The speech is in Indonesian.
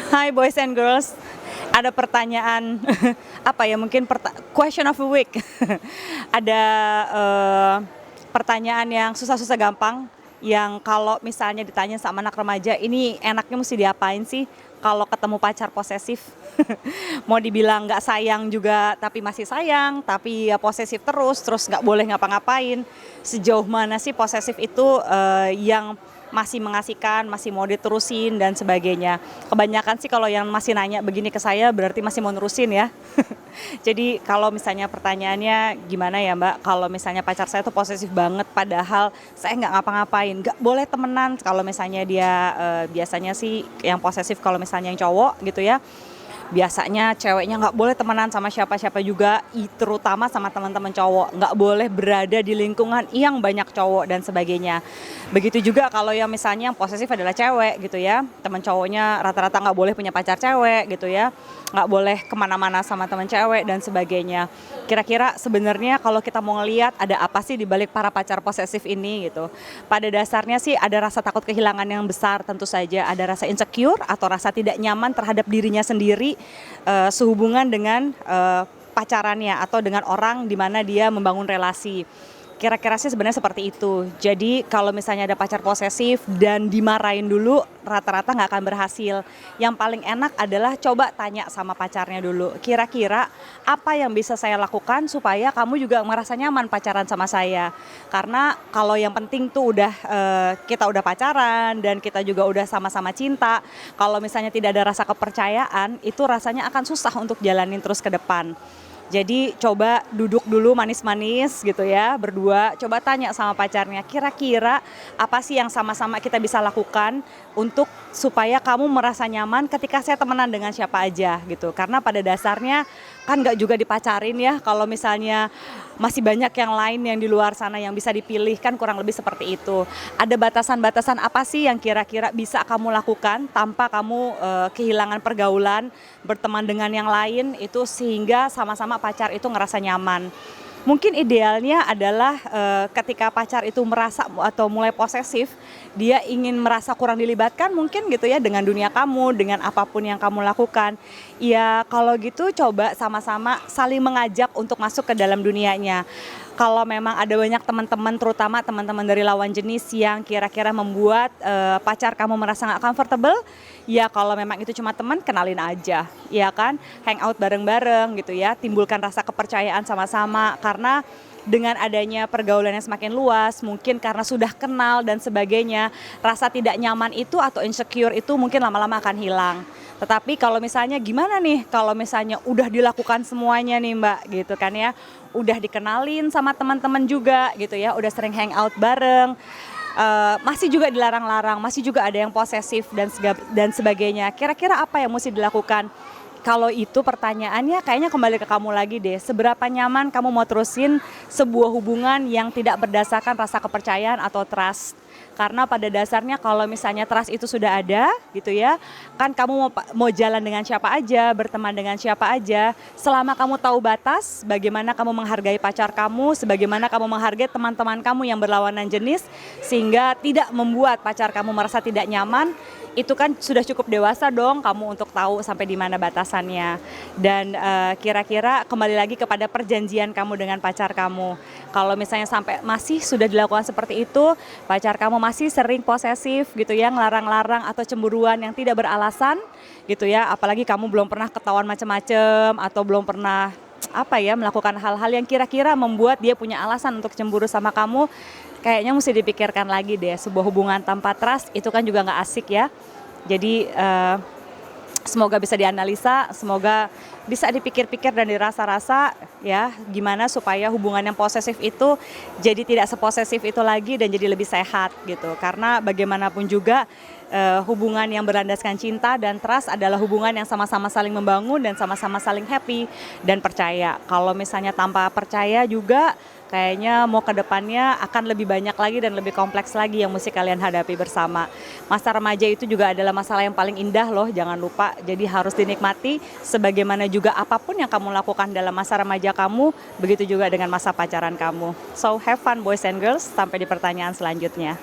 Hai boys and girls, ada pertanyaan apa ya mungkin question of the week. Ada pertanyaan yang susah-susah gampang, yang kalau misalnya ditanya sama anak remaja, ini enaknya mesti diapain sih kalau ketemu pacar posesif? Mau dibilang nggak sayang juga, tapi masih sayang, tapi ya posesif terus nggak boleh ngapa-ngapain. Sejauh mana sih posesif itu yang masih mengasihkan, masih mau diterusin dan sebagainya. Kebanyakan sih kalau yang masih nanya begini ke saya berarti masih mau nerusin ya. Jadi kalau misalnya pertanyaannya gimana ya Mbak, kalau misalnya pacar saya tuh posesif banget padahal saya nggak ngapa-ngapain, nggak boleh temenan kalau misalnya dia biasanya sih yang posesif kalau misalnya yang cowok gitu ya. Biasanya ceweknya nggak boleh temenan sama siapa-siapa juga, terutama sama teman-teman cowok. Nggak boleh berada di lingkungan yang banyak cowok dan sebagainya. Begitu juga kalau yang misalnya yang posesif adalah cewek gitu ya. Teman cowoknya rata-rata nggak boleh punya pacar cewek gitu ya. Nggak boleh kemana-mana sama teman cewek dan sebagainya. Kira-kira sebenarnya kalau kita mau ngelihat ada apa sih di balik para pacar posesif ini gitu. Pada dasarnya sih ada rasa takut kehilangan yang besar tentu saja. Ada rasa insecure atau rasa tidak nyaman terhadap dirinya sendiri sehubungan dengan pacarannya atau dengan orang di mana dia membangun relasi. Kira-kira sih sebenarnya seperti itu. Jadi kalau misalnya ada pacar posesif dan dimarahin dulu, rata-rata nggak akan berhasil. Yang paling enak adalah coba tanya sama pacarnya dulu. Kira-kira apa yang bisa saya lakukan supaya kamu juga merasa nyaman pacaran sama saya. Karena kalau yang penting tuh udah kita udah pacaran dan kita juga udah sama-sama cinta. Kalau misalnya tidak ada rasa kepercayaan, itu rasanya akan susah untuk jalanin terus ke depan. Jadi coba duduk dulu manis-manis gitu ya, berdua, coba tanya sama pacarnya, kira-kira apa sih yang sama-sama kita bisa lakukan untuk supaya kamu merasa nyaman ketika saya temenan dengan siapa aja gitu. Karena pada dasarnya kan nggak juga dipacarin ya, kalau misalnya masih banyak yang lain yang di luar sana yang bisa dipilih, kan kurang lebih seperti itu. Ada batasan-batasan apa sih yang kira-kira bisa kamu lakukan tanpa kamu kehilangan pergaulan, berteman dengan yang lain itu sehingga sama-sama pacar itu ngerasa nyaman. Mungkin idealnya adalah ketika pacar itu merasa atau mulai posesif, dia ingin merasa kurang dilibatkan mungkin gitu ya dengan dunia kamu, dengan apapun yang kamu lakukan. Ya kalau gitu coba sama-sama saling mengajak untuk masuk ke dalam dunianya. Kalau memang ada banyak teman-teman, terutama teman-teman dari lawan jenis yang kira-kira membuat pacar kamu merasa nggak comfortable, ya kalau memang itu cuma teman, kenalin aja, ya kan, hangout bareng-bareng gitu ya, timbulkan rasa kepercayaan sama-sama karena dengan adanya pergaulan yang semakin luas, mungkin karena sudah kenal dan sebagainya, rasa tidak nyaman itu atau insecure itu mungkin lama-lama akan hilang. Tetapi kalau misalnya gimana nih, kalau misalnya udah dilakukan semuanya nih Mbak gitu kan ya, udah dikenalin sama teman-teman juga gitu ya, udah sering hangout bareng, masih juga dilarang-larang, masih juga ada yang posesif dan sebagainya. Kira-kira apa yang mesti dilakukan? Kalau itu pertanyaannya kayaknya kembali ke kamu lagi deh. Seberapa nyaman kamu mau terusin sebuah hubungan yang tidak berdasarkan rasa kepercayaan atau trust? Karena pada dasarnya kalau misalnya trust itu sudah ada gitu ya, kan kamu mau jalan dengan siapa aja, berteman dengan siapa aja, selama kamu tahu batas, bagaimana kamu menghargai pacar kamu, sebagaimana kamu menghargai teman-teman kamu yang berlawanan jenis, sehingga tidak membuat pacar kamu merasa tidak nyaman, itu kan sudah cukup dewasa dong kamu untuk tahu sampai di mana batasannya. Dan kira-kira kembali lagi kepada perjanjian kamu dengan pacar kamu. Kalau misalnya sampai masih sudah dilakukan seperti itu, pacar kamu masih sering posesif gitu ya, ngelarang-larang atau cemburuan yang tidak beralasan gitu ya, apalagi kamu belum pernah ketahuan macam-macam atau belum pernah melakukan hal-hal yang kira-kira membuat dia punya alasan untuk cemburu sama kamu, kayaknya mesti dipikirkan lagi deh. Sebuah hubungan tanpa trust itu kan juga nggak asik ya. Jadi semoga bisa dianalisa, semoga bisa dipikir-pikir dan dirasa-rasa ya, gimana supaya hubungan yang posesif itu jadi tidak seposesif itu lagi dan jadi lebih sehat gitu. Karena bagaimanapun juga hubungan yang berlandaskan cinta dan trust adalah hubungan yang sama-sama saling membangun dan sama-sama saling happy dan percaya. Kalau misalnya tanpa percaya juga kayaknya mau ke depannya akan lebih banyak lagi dan lebih kompleks lagi yang mesti kalian hadapi bersama. Masa remaja itu juga adalah masalah yang paling indah loh, jangan lupa. Jadi harus dinikmati sebagaimana juga apapun yang kamu lakukan dalam masa remaja kamu, begitu juga dengan masa pacaran kamu. So have fun boys and girls, sampai di pertanyaan selanjutnya.